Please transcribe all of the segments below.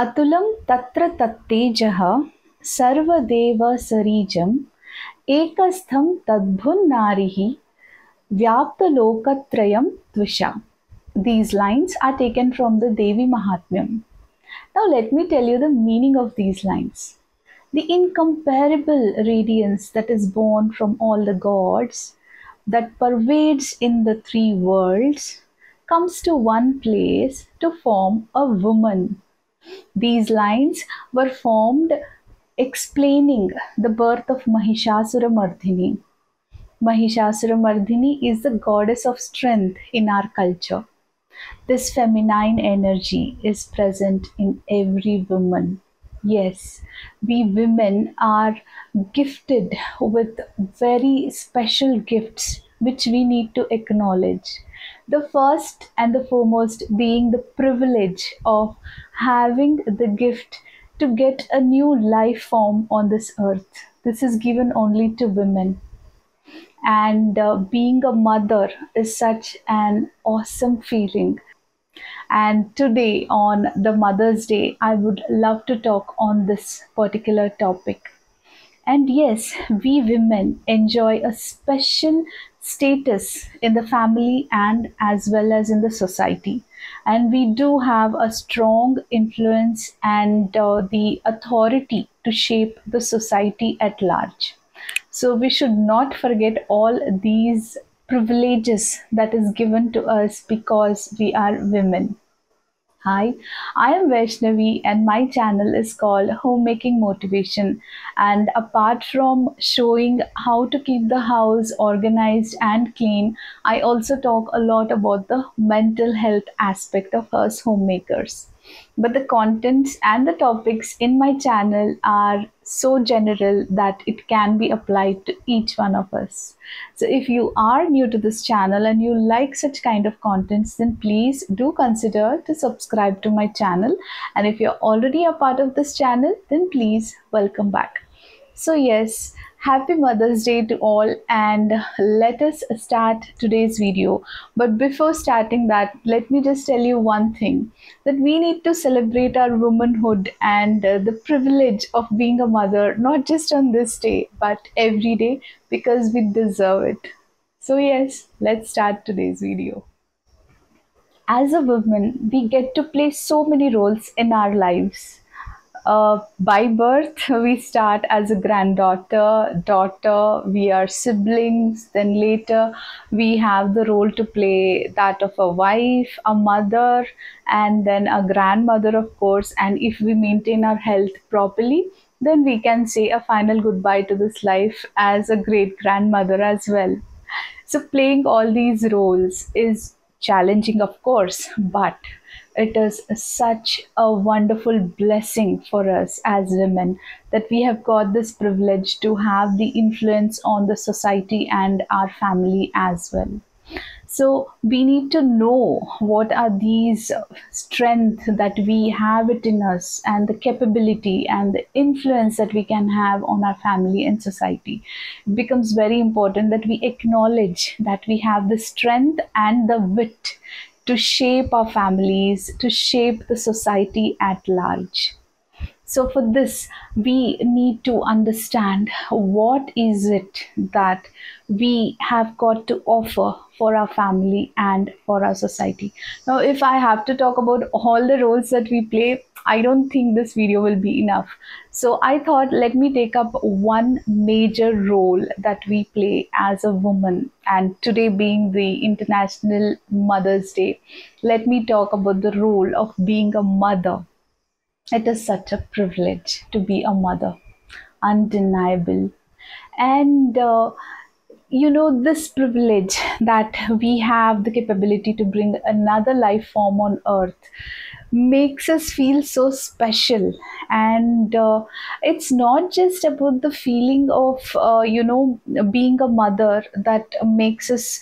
अतुलं तत्र तत्तेजः सर्वदेव सरीजम् एकस्थं तद्भुन्नारिः व्याप्तलोकत्रयं त्विषा. These lines are taken from the Devi Mahatmyam. Now let me tell you the meaning of these lines. The incomparable radiance that is born from all the gods, that pervades in the three worlds, comes to one place to form a woman. These lines were formed explaining the birth of Mahishasuramardhini. Mahishasuramardhini is the goddess of strength in our culture. This feminine energy is present in every woman. Yes, we women are gifted with very special gifts which we need to acknowledge. The first and the foremost being the privilege of having the gift to get a new life form on this earth. This is given only to women. And being a mother is such an awesome feeling. And today, on the Mother's Day, I would love to talk on this particular topic. And yes, we women enjoy a special status in the family and as well as in the society. And we do have a strong influence and the authority to shape the society at large. So we should not forget all these privileges that is given to us because we are women. Hi, I am Vaishnavi and my channel is called Homemaking Motivation. And apart from showing how to keep the house organized and clean, I also talk a lot about the mental health aspect of us homemakers. But the contents and the topics in my channel are so general that it can be applied to each one of us. So if you are new to this channel and you like such kind of contents, then please do consider to subscribe to my channel. And if you're already a part of this channel, then please welcome back. So yes, happy Mother's Day to all, and let us start today's video. But before starting that, let me just tell you one thing, that we need to celebrate our womanhood and the privilege of being a mother, not just on this day, but every day, because we deserve it. So yes, let's start today's video. As a woman, we get to play so many roles in our lives. By birth, we start as a granddaughter, daughter, we are siblings, then later we have the role to play that of a wife, a mother, and then a grandmother, of course. And if we maintain our health properly, then we can say a final goodbye to this life as a great grandmother as well. So playing all these roles is challenging, of course, but it is such a wonderful blessing for us as women that we have got this privilege to have the influence on the society and our family as well. So we need to know what are these strengths that we have it in us, and the capability and the influence that we can have on our family and society. It becomes very important that we acknowledge that we have the strength and the wit to shape our families, to shape the society at large. So for this, we need to understand what is it that we have got to offer for our family and for our society. Now, if I have to talk about all the roles that we play, I don't think this video will be enough. So I thought, let me take up one major role that we play as a woman. And today being the International Mother's Day, let me talk about the role of being a mother. It is such a privilege to be a mother, undeniable. And this privilege that we have the capability to bring another life form on earth makes us feel so special. And it's not just about the feeling of being a mother that makes us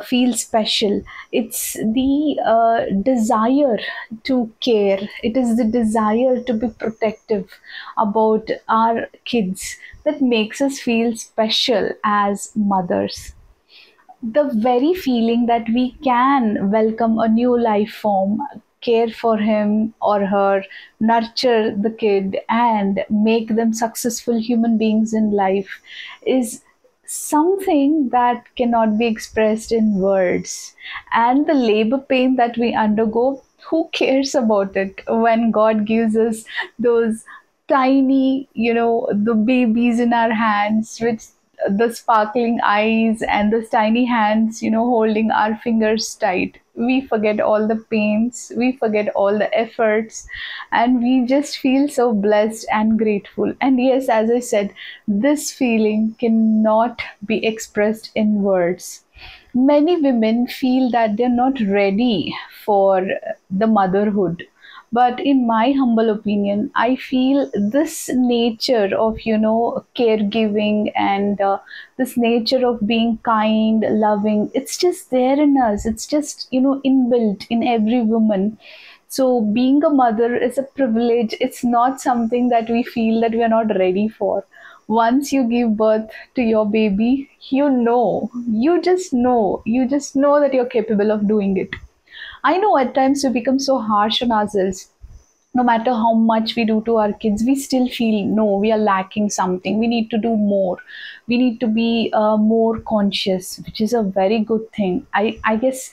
feel special. It's the desire to care, it is the desire to be protective about our kids that makes us feel special as mothers. The very feeling that we can welcome a new life form care for him or her, nurture the kid, and make them successful human beings in life is something that cannot be expressed in words. And the labor pain that we undergo, who cares about it when God gives us those tiny, the babies in our hands, which the sparkling eyes and the tiny hands, holding our fingers tight. We forget all the pains, we forget all the efforts, and we just feel so blessed and grateful. And yes, as I said, this feeling cannot be expressed in words. Many women feel that they're not ready for the motherhood, but in my humble opinion, I feel this nature of caregiving and this nature of being kind, loving, it's just there in us. It's just inbuilt in every woman. So being a mother is a privilege. It's not something that we feel that we are not ready for. Once you give birth to your baby, you just know that you're capable of doing it. I know at times we become so harsh on ourselves. No matter how much we do to our kids, we still feel no, we are lacking something. We need to do more. We need to be more conscious, which is a very good thing. I guess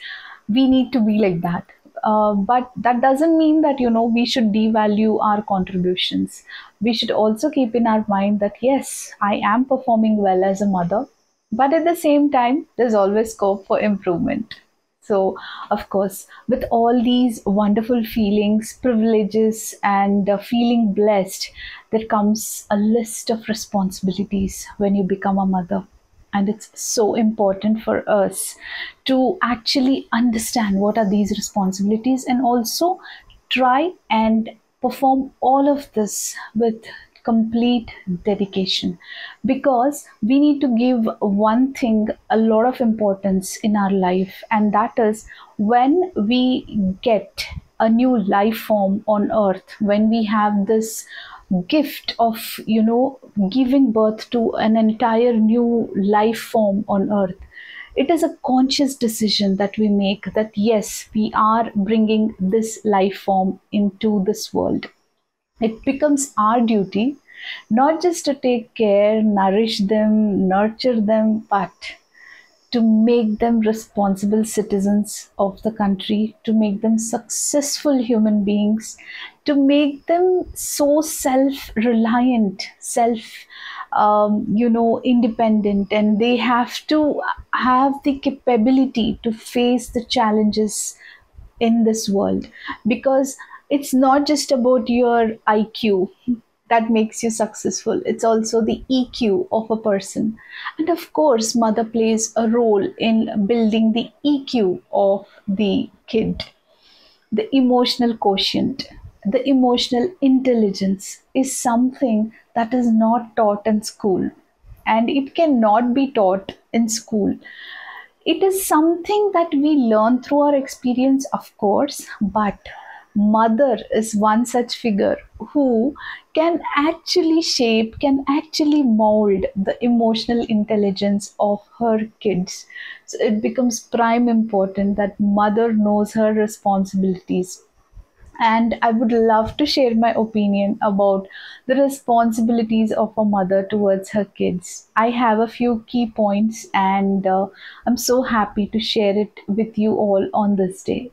we need to be like that. But that doesn't mean that we should devalue our contributions. We should also keep in our mind that yes, I am performing well as a mother, but at the same time, there's always scope for improvement. So, of course, with all these wonderful feelings, privileges, and feeling blessed, there comes a list of responsibilities when you become a mother. And it's so important for us to actually understand what are these responsibilities and also try and perform all of this with complete dedication, because we need to give one thing a lot of importance in our life, and that is when we get a new life form on earth, when we have this gift of giving birth to an entire new life form on earth. It is a conscious decision that we make that yes, we are bringing this life form into this world. It becomes our duty not just to take care, nourish them, nurture them, but to make them responsible citizens of the country, to make them successful human beings, to make them so self-reliant, independent, and they have to have the capability to face the challenges in this world, because it's not just about your IQ that makes you successful, it's also the EQ of a person. And of course, mother plays a role in building the EQ of the kid. The emotional quotient, the emotional intelligence is something that is not taught in school, and it cannot be taught in school. It is something that we learn through our experience, of course, but mother is one such figure who can actually shape, can actually mold the emotional intelligence of her kids. So it becomes prime important that mother knows her responsibilities. And I would love to share my opinion about the responsibilities of a mother towards her kids. I have a few key points, and I'm so happy to share it with you all on this day.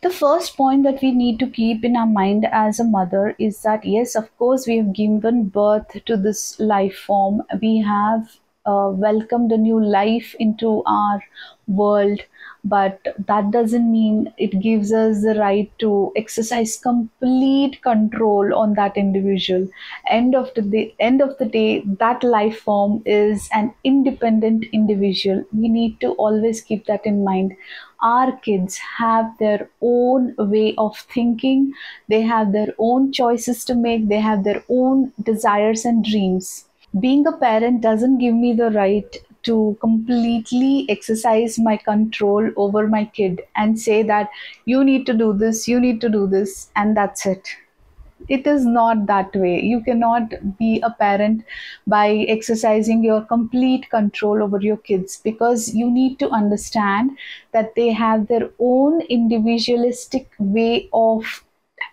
The first point that we need to keep in our mind as a mother is that yes, of course, we have given birth to this life form. We have welcomed a new life into our world, but that doesn't mean it gives us the right to exercise complete control on that individual. End of the day, that life form is an independent individual. We need to always keep that in mind. Our kids have their own way of thinking, they have their own choices to make, they have their own desires and dreams. Being a parent doesn't give me the right to completely exercise my control over my kid and say that you need to do this, and that's it. It is not that way. You cannot be a parent by exercising your complete control over your kids, because you need to understand that they have their own individualistic way of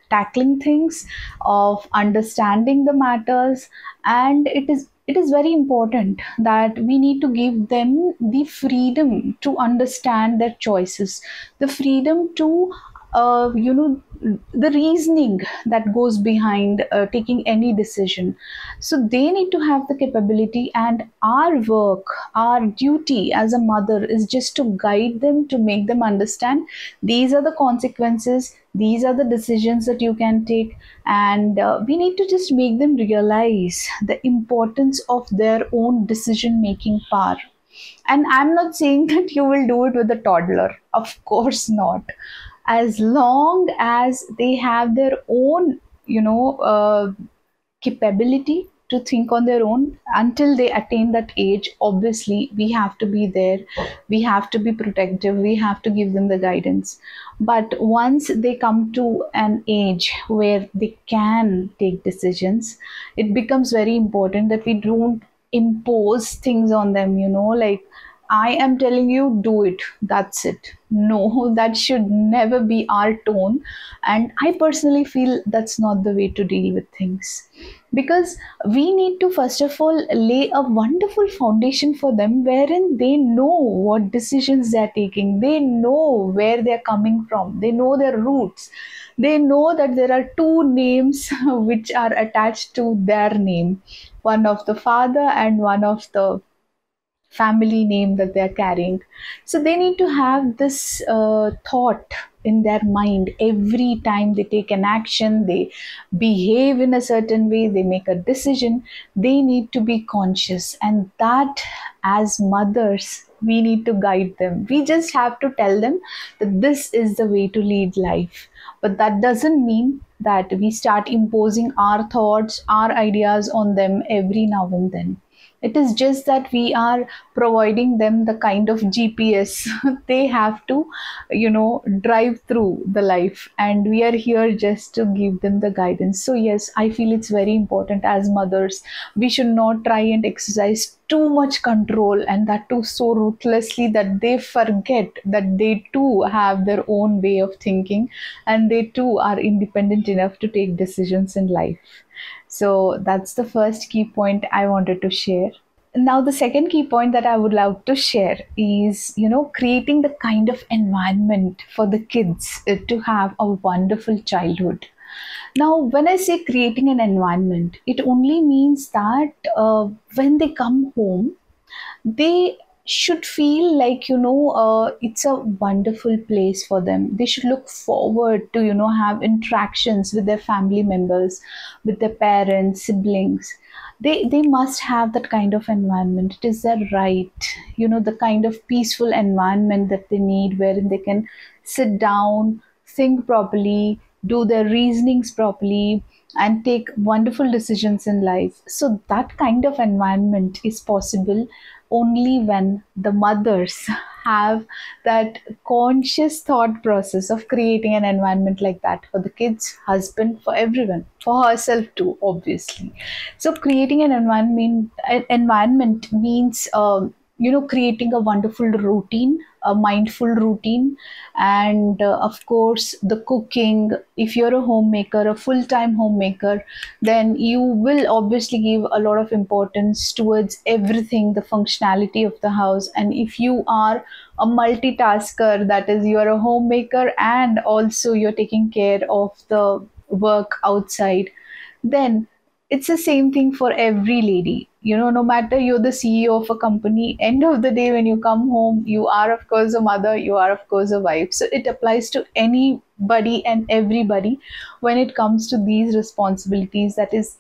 tackling things, of understanding the matters. And it is very important that we need to give them the freedom to understand their choices, the freedom to the reasoning that goes behind taking any decision. So they need to have the capability, and our work, our duty as a mother is just to guide them, to make them understand these are the consequences, these are the decisions that you can take. And we need to just make them realize the importance of their own decision making power. And I'm not saying that you will do it with a toddler, of course not. As long as they have their own capability to think on their own, until they attain that age, obviously we have to be there, we have to be protective, we have to give them the guidance. But once they come to an age where they can take decisions, it becomes very important that we don't impose things on them, like, I am telling you, do it. That's it. No, that should never be our tone. And I personally feel that's not the way to deal with things. Because we need to, first of all, lay a wonderful foundation for them wherein they know what decisions they're taking, they know where they're coming from, they know their roots. They know that there are two names which are attached to their name, one of the father and one of the family name that they're carrying. So they need to have this thought in their mind every time they take an action, they behave in a certain way, they make a decision. They need to be conscious, and that, as mothers, we need to guide them. We just have to tell them that this is the way to lead life. But that doesn't mean that we start imposing our thoughts, our ideas on them every now and then. It is just that we are providing them the kind of GPS they have to, drive through the life. And we are here just to give them the guidance. So, yes, I feel it's very important as mothers. We should not try and exercise too much control, and that too so ruthlessly that they forget that they too have their own way of thinking, and they too are independent enough to take decisions in life. So that's the first key point I wanted to share. Now, the second key point that I would love to share is, creating the kind of environment for the kids to have a wonderful childhood. Now, when I say creating an environment, it only means that when they come home, they should feel like, it's a wonderful place for them. They should look forward to, have interactions with their family members, with their parents, siblings. They must have that kind of environment. It is their right, the kind of peaceful environment that they need, wherein they can sit down, think properly, do their reasonings properly, and take wonderful decisions in life. So that kind of environment is possible only when the mothers have that conscious thought process of creating an environment like that for the kids, husband, for everyone, for herself too, obviously. So creating an environment means creating a wonderful routine, a mindful routine. And of course, the cooking. If you're a homemaker, a full-time homemaker, then you will obviously give a lot of importance towards everything, the functionality of the house. And if you are a multitasker, that is, you are a homemaker and also you're taking care of the work outside, then it's the same thing for every lady. No matter you're the CEO of a company, end of the day, when you come home, you are, of course, a mother, you are, of course, a wife. So it applies to anybody and everybody when it comes to these responsibilities. That is,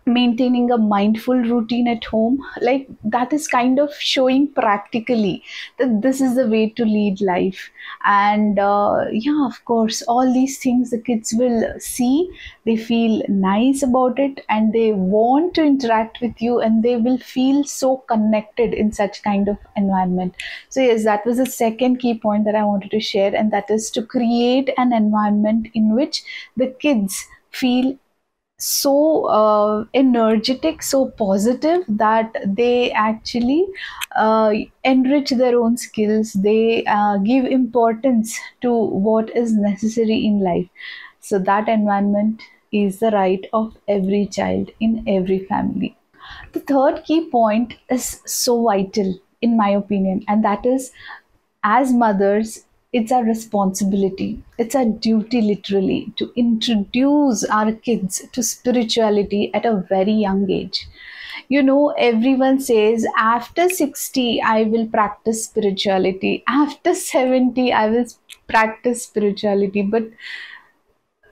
maintaining a mindful routine at home, like, that is kind of showing practically that this is the way to lead life. And yeah, of course, all these things the kids will see, they feel nice about it, and they want to interact with you, and they will feel so connected in such kind of environment. So yes, that was the second key point that I wanted to share, and that is to create an environment in which the kids feel so energetic, so positive, that they actually uh, enrich their own skills. They give importance to what is necessary in life. So that environment is the right of every child in every family. The third key point is so vital, in my opinion, and that is, as mothers, it's our responsibility, it's our duty literally to introduce our kids to spirituality at a very young age. You know, everyone says after 60, I will practice spirituality, after 70, I will practice spirituality, but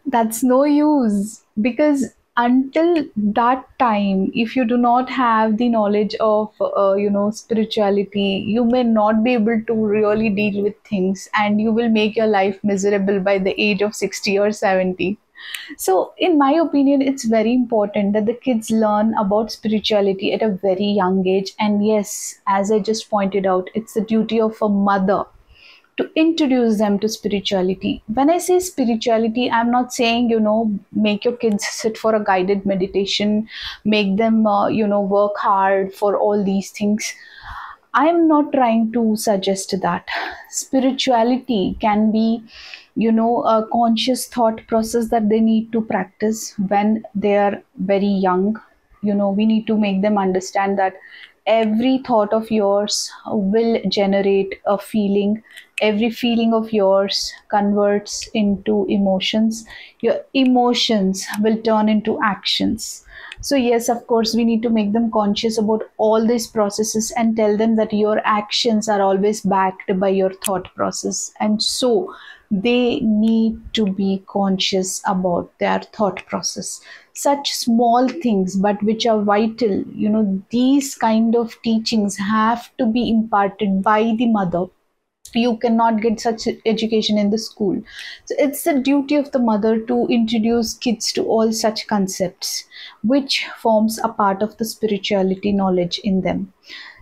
that's no use, because until that time, if you do not have the knowledge of spirituality, you may not be able to really deal with things, and you will make your life miserable by the age of 60 or 70. So in my opinion, it's very important that the kids learn about spirituality at a very young age. And yes, as I just pointed out, it's the duty of a mother to introduce them to spirituality. When I say spirituality, I'm not saying, make your kids sit for a guided meditation, make them, work hard for all these things. I am not trying to suggest that. Spirituality can be, a conscious thought process that they need to practice when they are very young. We need to make them understand that every thought of yours will generate a feeling. Every feeling of yours converts into emotions. Your emotions will turn into actions. So yes, of course, we need to make them conscious about all these processes and tell them that your actions are always backed by your thought process. And so they need to be conscious about their thought process. Such small things, but which are vital, these kind of teachings have to be imparted by the mother. You cannot get such education in the school. So it's the duty of the mother to introduce kids to all such concepts, which forms a part of the spirituality knowledge in them.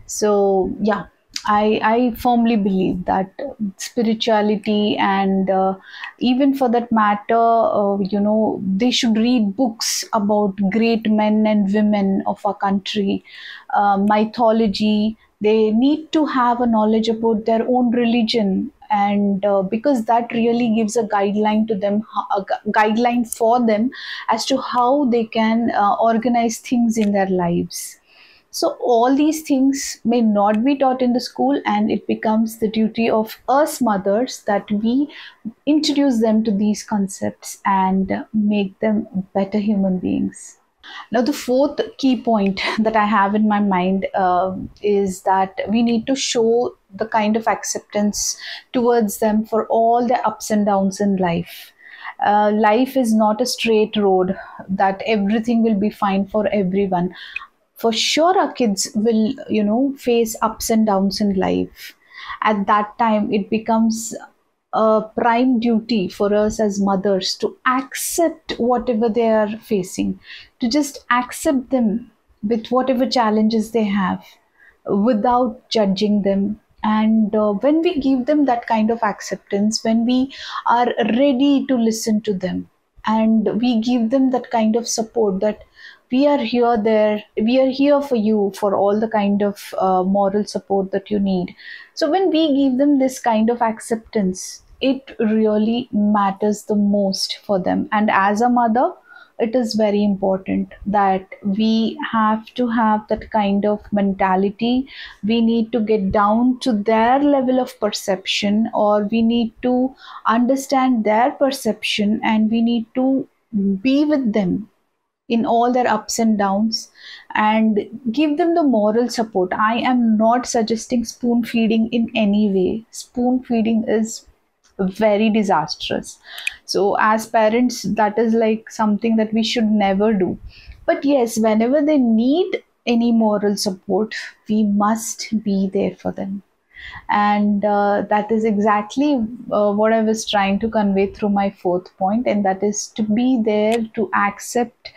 So yeah, I firmly believe that spirituality, and even for that matter, they should read books about great men and women of our country, mythology. They need to have a knowledge about their own religion, and because that really gives a guideline to them, guideline for them as to how they can organize things in their lives. So all these things may not be taught in the school, and it becomes the duty of us mothers that we introduce them to these concepts and make them better human beings. Now, the fourth key point that I have in my mind is that we need to show the kind of acceptance towards them for all the ups and downs in life. Life is not a straight road that everything will be fine for everyone. For sure, our kids will, face ups and downs in life. At that time, it becomes a prime duty for us as mothers to accept whatever they are facing, to just accept them with whatever challenges they have without judging them. And when we give them that kind of acceptance, when we are ready to listen to them, and we give them that kind of support, that we are here for you for all the kind of moral support that you need. So when we give them this kind of acceptance, it really matters the most for them. And as a mother, it is very important that we have to have that kind of mentality. We need to get down to their level of perception, or we need to understand their perception, and we need to be with them in all their ups and downs and give them the moral support. I am not suggesting spoon feeding in any way. Spoon feeding is very disastrous. So, as parents, that is like something that we should never do. But yes, whenever they need any moral support, we must be there for them. And that is exactly what I was trying to convey through my fourth point, and that is to be there to accept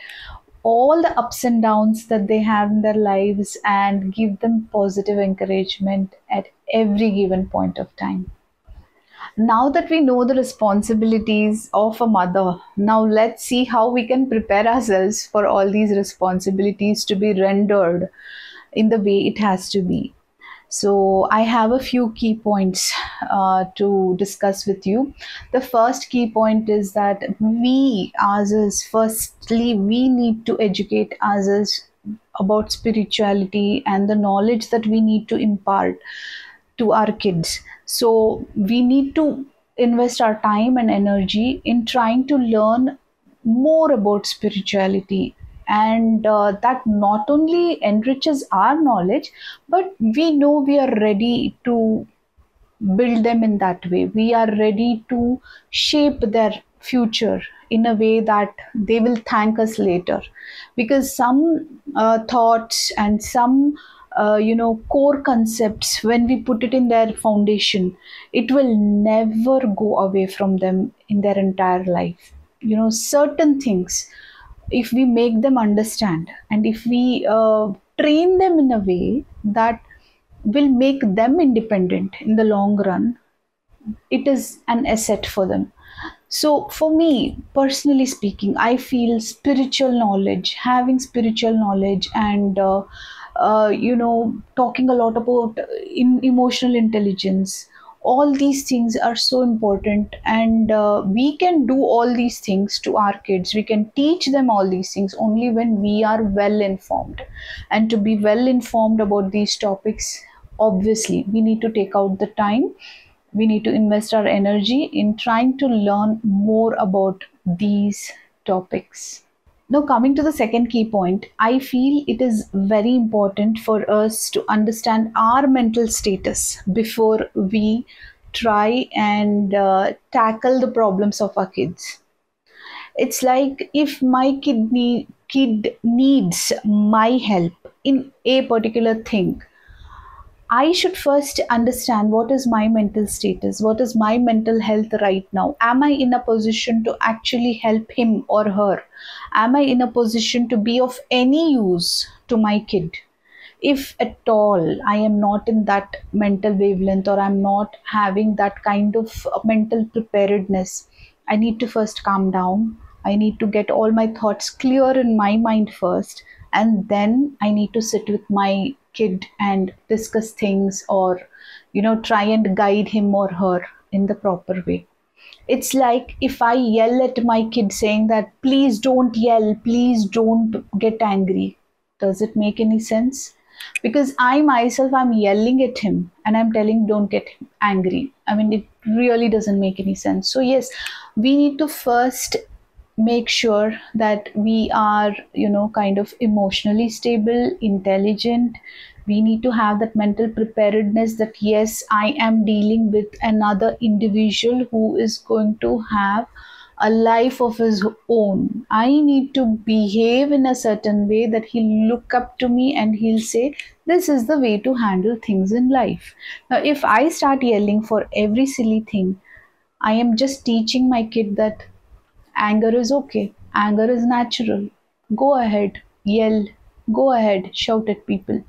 all the ups and downs that they have in their lives and give them positive encouragement at every given point of time. Now that we know the responsibilities of a mother, now let's see how we can prepare ourselves for all these responsibilities to be rendered in the way it has to be. So, I have a few key points to discuss with you. The first key point is that we, ourselves, firstly, we need to educate ourselves about spirituality and the knowledge that we need to impart to our kids. So we need to invest our time and energy in trying to learn more about spirituality, and that not only enriches our knowledge, but we know we are ready to build them in that way. We are ready to shape their future in a way that they will thank us later, because some thoughts and some core concepts, when we put it in their foundation, it will never go away from them in their entire life. Certain things, if we make them understand and if we train them in a way that will make them independent in the long run, it is an asset for them. So, for me, personally speaking, I feel spiritual knowledge, having spiritual knowledge, and talking a lot about emotional intelligence. All these things are so important, and we can do all these things to our kids. We can teach them all these things only when we are well informed. And to be well informed about these topics, obviously, we need to take out the time, we need to invest our energy in trying to learn more about these topics. Now, coming to the second key point, I feel it is very important for us to understand our mental status before we try and tackle the problems of our kids. It's like if my kid needs my help in a particular thing, I should first understand what is my mental status, what is my mental health right now. Am I in a position to actually help him or her? Am I in a position to be of any use to my kid? If at all I am not in that mental wavelength, or I'm not having that kind of mental preparedness, I need to first calm down. I need to get all my thoughts clear in my mind first, and then I need to sit with my kid and discuss things, or try and guide him or her in the proper way. It's like if I yell at my kid saying that please don't yell, please don't get angry. Does it make any sense? Because I myself, I'm yelling at him and I'm telling don't get angry. I mean, it really doesn't make any sense. So yes, we need to first make sure that we are kind of emotionally stable, intelligent. We need to have that mental preparedness that yes, I am dealing with another individual who is going to have a life of his own. I need to behave in a certain way that he'll look up to me and he'll say this is the way to handle things in life. Now if I start yelling for every silly thing, I am just teaching my kid that anger is okay. Anger is natural. Go ahead, yell. Go ahead, shout at people.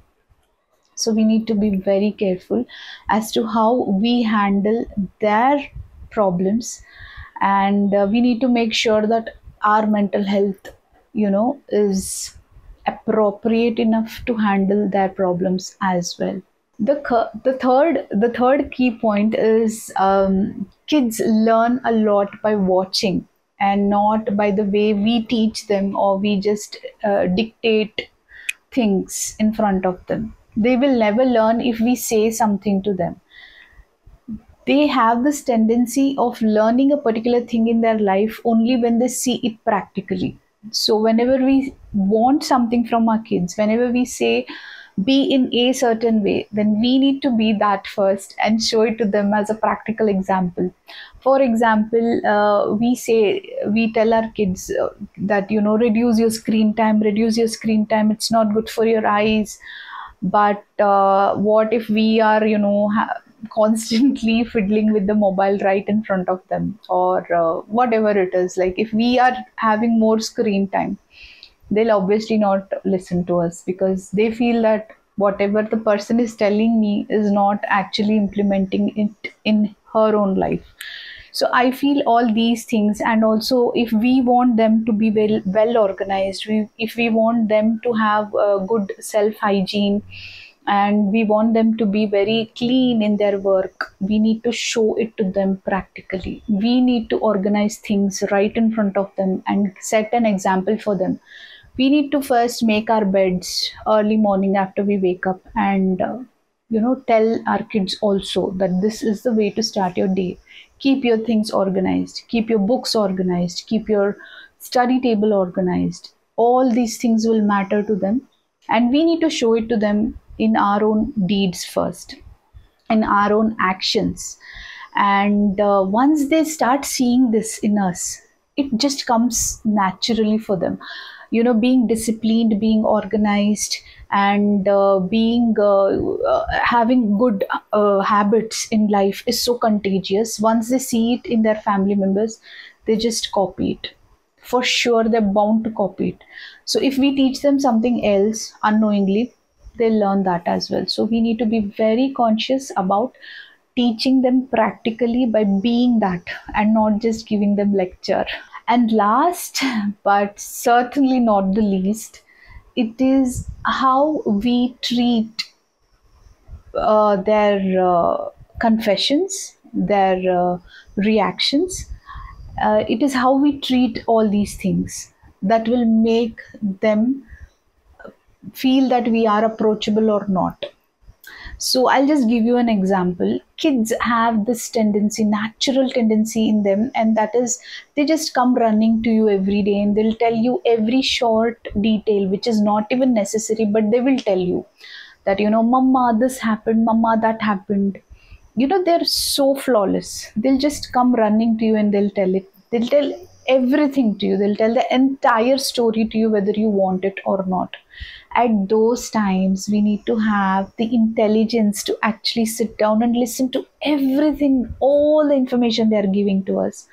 So we need to be very careful as to how we handle their problems, and we need to make sure that our mental health, is appropriate enough to handle their problems as well. The third key point is kids learn a lot by watching and not by the way we teach them, or we just dictate things in front of them. They will never learn if we say something to them. They have this tendency of learning a particular thing in their life only when they see it practically. So whenever we want something from our kids, whenever we say be in a certain way, then we need to be that first and show it to them as a practical example. For example, we tell our kids that reduce your screen time, it's not good for your eyes. But what if we are constantly fiddling with the mobile right in front of them, or whatever it is, like if we are having more screen time, they'll obviously not listen to us, because they feel that whatever the person is telling me is not actually implementing it in her own life. So I feel all these things, and also if we want them to be well organized, if we want them to have good self hygiene, and we want them to be very clean in their work, we need to show it to them practically. We need to organize things right in front of them and set an example for them. We need to first make our beds early morning after we wake up, and tell our kids also that this is the way to start your day. Keep your things organized, keep your books organized, keep your study table organized. All these things will matter to them, and we need to show it to them in our own deeds first, in our own actions. And once they start seeing this in us, it just comes naturally for them. Being disciplined, being organized, and being having good habits in life is so contagious. Once they see it in their family members, they just copy it. For sure, they're bound to copy it. So if we teach them something else unknowingly, they'll learn that as well. So we need to be very conscious about teaching them practically by being that, and not just giving them lecture. And last but certainly not the least, it is how we treat their confessions, their reactions. It is how we treat all these things that will make them feel that we are approachable or not. So I'll just give you an example. Kids have this tendency, natural tendency in them, and that is they just come running to you every day and they'll tell you every short detail which is not even necessary, but they will tell you that, Mama, this happened, Mama, that happened. They're so flawless. They'll just come running to you and they'll tell it. They'll tell everything to you. They'll tell the entire story to you, whether you want it or not. At those times, we need to have the intelligence to actually sit down and listen to everything, all the information they are giving to us.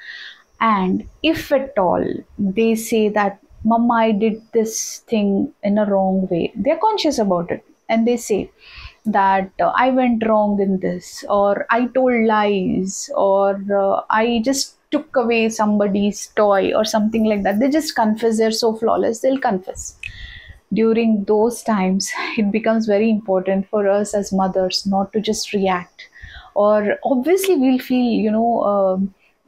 And if at all they say that, Mama, I did this thing in a wrong way, they're conscious about it. And they say that I went wrong in this, or I told lies, or I just took away somebody's toy, or something like that. They just confess. They're so flawless, they'll confess. During those times, it becomes very important for us as mothers not to just react. Or obviously we'll feel,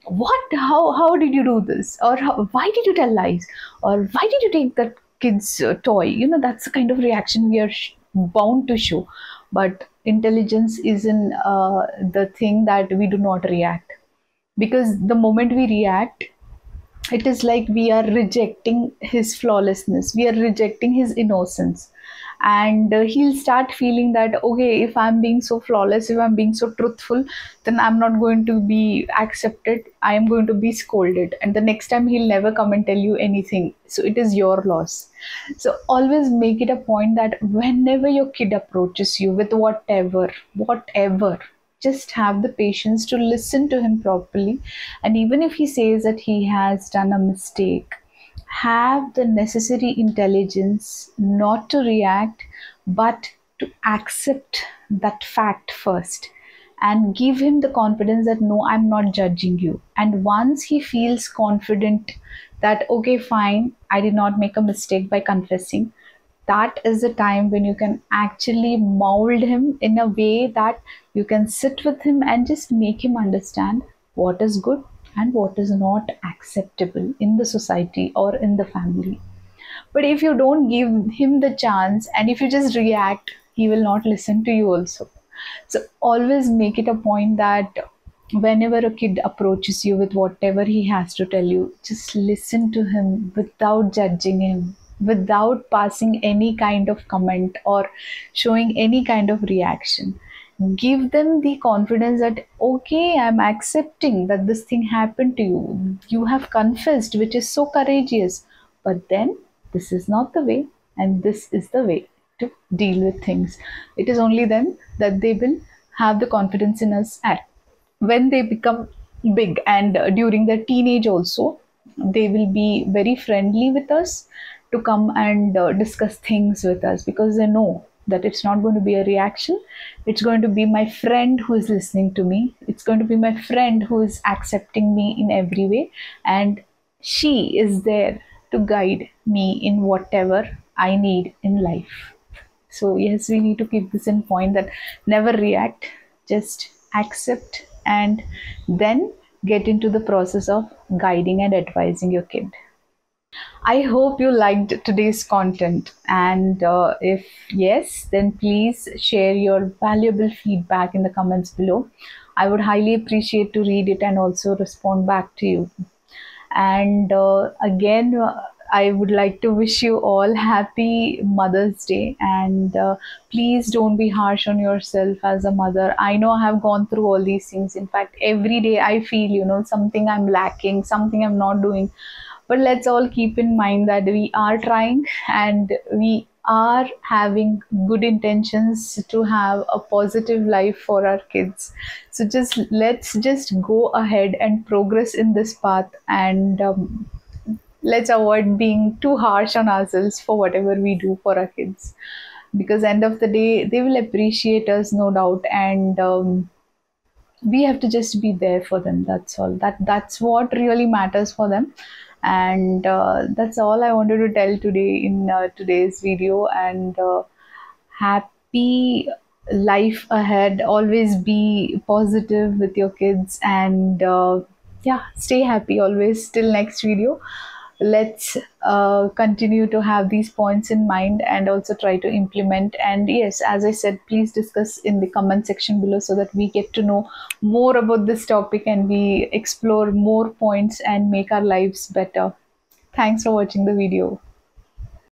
what, how did you do this, or why did you tell lies, or why did you take that kid's toy? That's the kind of reaction we are bound to show. But intelligence is in the thing that we do not react, because the moment we react, it is like we are rejecting his flawlessness, we are rejecting his innocence. And he'll start feeling that, okay, if I'm being so flawless, if I'm being so truthful, then I'm not going to be accepted, I am going to be scolded, and the next time he'll never come and tell you anything. So it is your loss. So always make it a point that whenever your kid approaches you with whatever, just have the patience to listen to him properly. And even if he says that he has done a mistake, have the necessary intelligence not to react, but to accept that fact first, and give him the confidence that, no, I'm not judging you. And once he feels confident that, okay, fine, I did not make a mistake by confessing, that is the time when you can actually mold him in a way that you can sit with him and just make him understand what is good and what is not acceptable in the society or in the family. But if you don't give him the chance, and if you just react, he will not listen to you also. So always make it a point that whenever a kid approaches you with whatever he has to tell you, just listen to him without judging him, without passing any kind of comment or showing any kind of reaction. Give them the confidence that, okay, I'm accepting that this thing happened to you. You have confessed, which is so courageous. But then this is not the way, and this is the way to deal with things. It is only then that they will have the confidence in us. And when they become big, and during their teenage also, they will be very friendly with us, to come and discuss things with us, because they know that it's not going to be a reaction. It's going to be my friend who is listening to me. It's going to be my friend who is accepting me in every way, and she is there to guide me in whatever I need in life. So yes, we need to keep this in point, that never react, just accept, and then get into the process of guiding and advising your kid. I hope you liked today's content, and if yes, then please share your valuable feedback in the comments below. I would highly appreciate to read it and also respond back to you. And again, I would like to wish you all happy Mother's Day, and please don't be harsh on yourself as a mother. I know I have gone through all these things. In fact, every day I feel, something I'm lacking, something I'm not doing. But let's all keep in mind that we are trying, and we are having good intentions to have a positive life for our kids. So let's just go ahead and progress in this path, and let's avoid being too harsh on ourselves for whatever we do for our kids, because end of the day they will appreciate us, no doubt. And we have to just be there for them. That's all. That's what really matters for them. And that's all I wanted to tell today in today's video. And happy life ahead. Always be positive with your kids, and yeah, stay happy always. Till next video, let's continue to have these points in mind and also try to implement. And yes, as I said, please discuss in the comment section below, so that we get to know more about this topic and we explore more points and make our lives better. Thanks for watching the video.